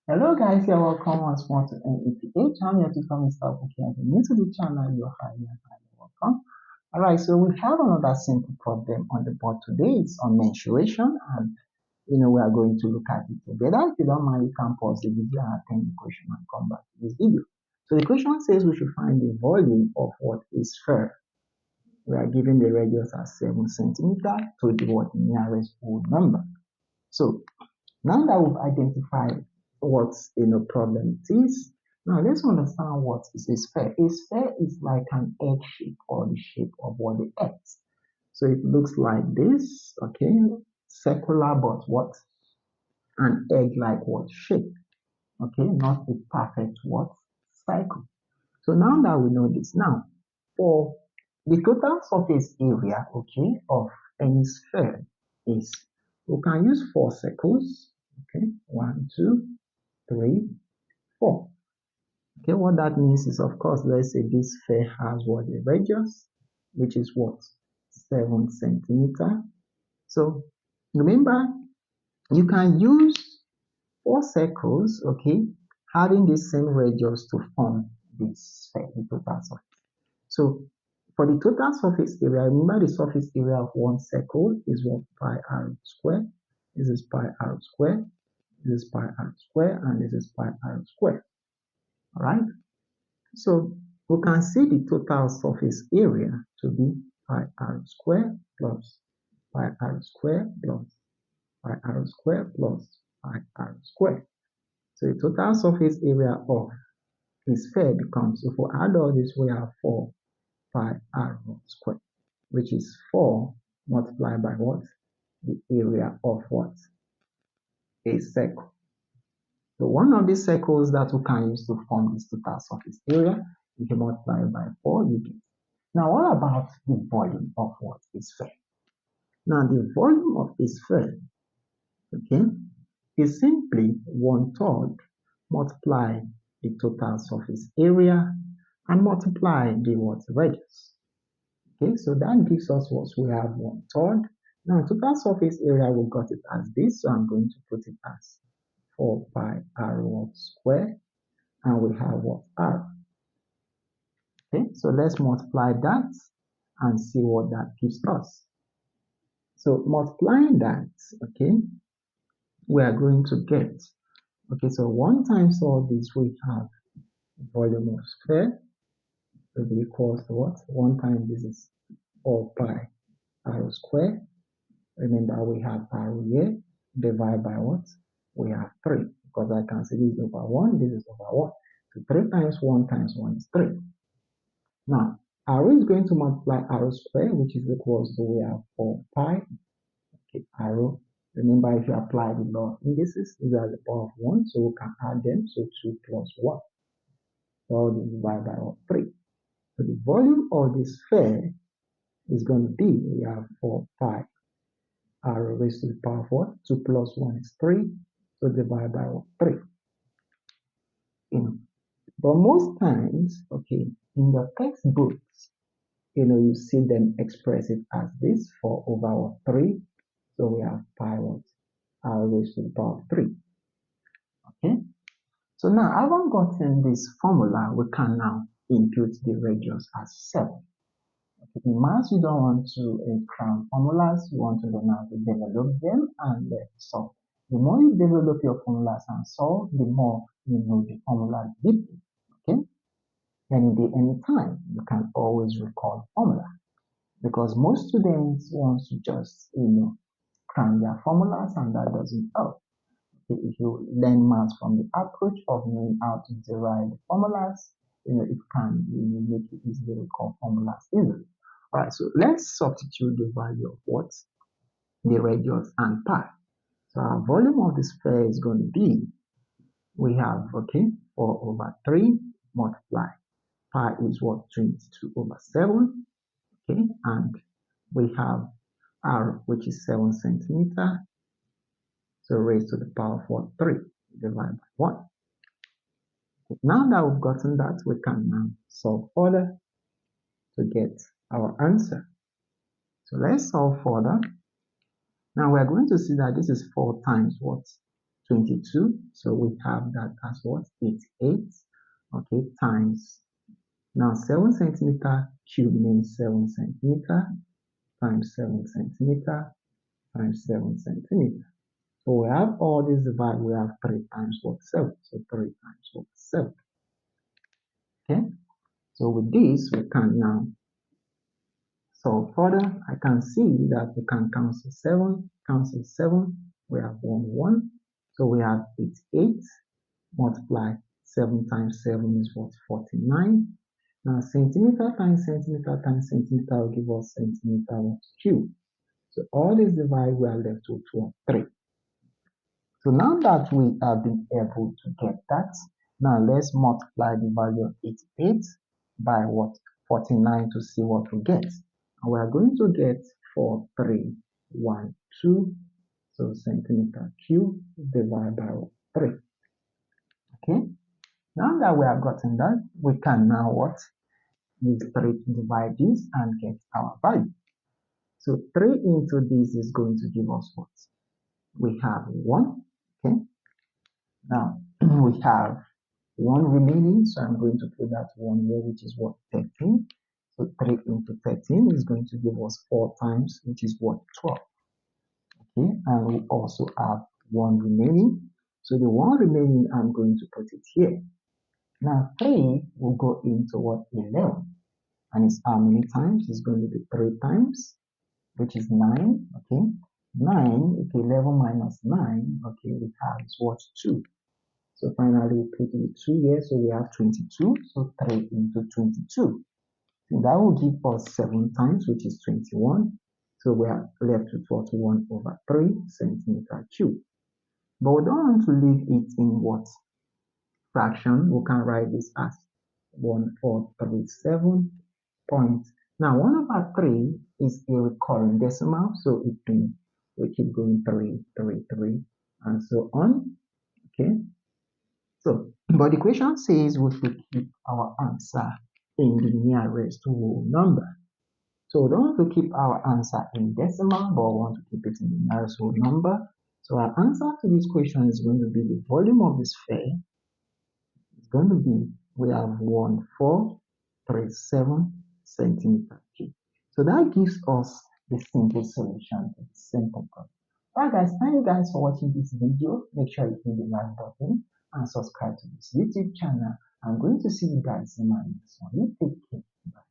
Hello guys, you're welcome once more to NEPH. I'm your tutor, Mr. Obuki. If you're new to the channel, you're highly welcome. Alright, so we have another simple problem on the board today. It's on mensuration and we are going to look at it together. If you don't mind, you can pause the video and attend the question and come back to this video. So the question says we should find the volume of what is sphere. We are given the radius as 7 centimeter to the nearest whole number. So now that we've identified what problem it is, now let's understand what is a sphere. A sphere is like an egg shape or the shape of what the eggs. So it looks like this, okay, circular, but what? An egg-like what shape, okay, not a perfect what? Cycle. So now that we know this, now for the total surface area, okay, of any sphere is, we can use 4 circles, okay, 1, 2, 3, 4. Okay, what that means is, of course, let's say this sphere has what? The radius, which is what? 7 centimeter. So remember, you can use 4 circles, okay, having the same radius to form this sphere, the total surface. So for the total surface area, remember the surface area of one circle is 1 pi r square. This is pi r square. This is pi r square, and this is pi r square. All right. So we can see the total surface area to be pi r square plus pi r square plus pi r square plus pi r square. So the total surface area of the sphere becomes, if we add all this, we have 4 pi r square, which is 4 multiplied by what? The area of what? A circle. So one of the circles that we can use to form this total surface area, if you multiply it by 4, you get. Now, what about the volume of what is sphere? Now, the volume of a sphere, okay, is simply 1/3 multiply the total surface area and multiply the what? Radius. Okay, so that gives us what? We have 1/3. Now, total surface area, we got it as this, so I'm going to put it as 4 pi r square, and we have what? R. Okay, so let's multiply that and see what that gives us. So multiplying that, okay, we are going to get, okay, so 1 times all this, we have volume of sphere will be equals to what? 1 times this is 4 pi r square. Remember, we have r here, divide by what? We have 3, because I can see this is over 1, this is over 1. So 3 times 1 is 3. Now, r is going to multiply r square, which is equals to, we have 4 pi, okay, r. Remember, if you apply the law of indices, these are the power of 1, so we can add them, so 2 plus 1. So all this divided by 3. So the volume of this sphere is going to be, we have 4 pi r raised to the power of what? 2 plus 1 is 3, so divide by 3. But most times, okay, in the textbooks, you see them express it as this, 4 over 3. So we have pi what? R raised to the power of 3. Okay. So now, having gotten this formula, we can now impute the radius as 7. Okay. In maths, you don't want to cram formulas. You want to learn how to develop them and solve. The more you develop your formulas and solve, the more you know the formula deeply. Okay. Any day, any time, you can always recall formula, because most students want to just cram their formulas, and that doesn't help. Okay, if you learn maths from the approach of knowing how to derive the formulas, it can make it easily recall formulas easily. All right, so let's substitute the value of what? The radius and pi. So our volume of the sphere is going to be, we have, okay, 4 over 3 multiply. Pi is what? 22 over 7. Okay, and we have r, which is 7 centimeter. So raised to the power of what? 3 divided by 1. Now that we've gotten that, we can now solve further to get our answer. So let's solve further. Now we're going to see that this is 4 times what? 22. So we have that as what? 88. Okay, times. Now 7 centimeter cube means 7 centimeter times 7 centimeter times 7 centimeter. So we have all this divided, we have 3 times what? 7. So 3 times what? 7. Okay, so with this, we can now solve further. I can see that we can cancel 7, we have 1, 1. So we have 88, multiply 7 times 7 is what? 49. Now centimeter times centimeter times centimeter will give us centimeter cube. So all these divided, we are left with 3. So now that we have been able to get that, now let's multiply the value of 88 by what? 49 to see what we get. And we are going to get 4312, so centimeter cube divided by 3. Okay, now that we have gotten that, we can now what? Use 3 to divide this and get our value. So 3 into this is going to give us what? We have 1. Okay, now we have 1 remaining, so I'm going to put that 1 here, which is what? 13. So 3 into 13 is going to give us 4 times, which is what? 12. Okay, and we also have 1 remaining. So the 1 remaining, I'm going to put it here. Now 3 will go into what? 11. And it's how many times? It's going to be 3 times, which is 9. Okay, 9, okay, 11 minus 9, okay, we have is what? 2. So finally, we put the 2 here, so we have 22. So 3 into 22. And that will give us 7 times, which is 21. So we are left with 41 over 3 centimeter cube. But we don't want to leave it in what? Fraction. We can write this as 1437 point. Now 1 over 3 is a recurring decimal, so it means we keep going 3, 3, 3, and so on. Okay. So, but the question says we should keep our answer in the nearest whole number. So we don't want to keep our answer in decimal, but we want to keep it in the nearest whole number. So our answer to this question is going to be the volume of the sphere. It's going to be, we have 1437 centimeter cube. So that gives us the simple solution to the simple problem. Alright guys, thank you guys for watching this video. Make sure you hit the like button and subscribe to this YouTube channel. I'm going to see you guys in my next one. You take care. Bye.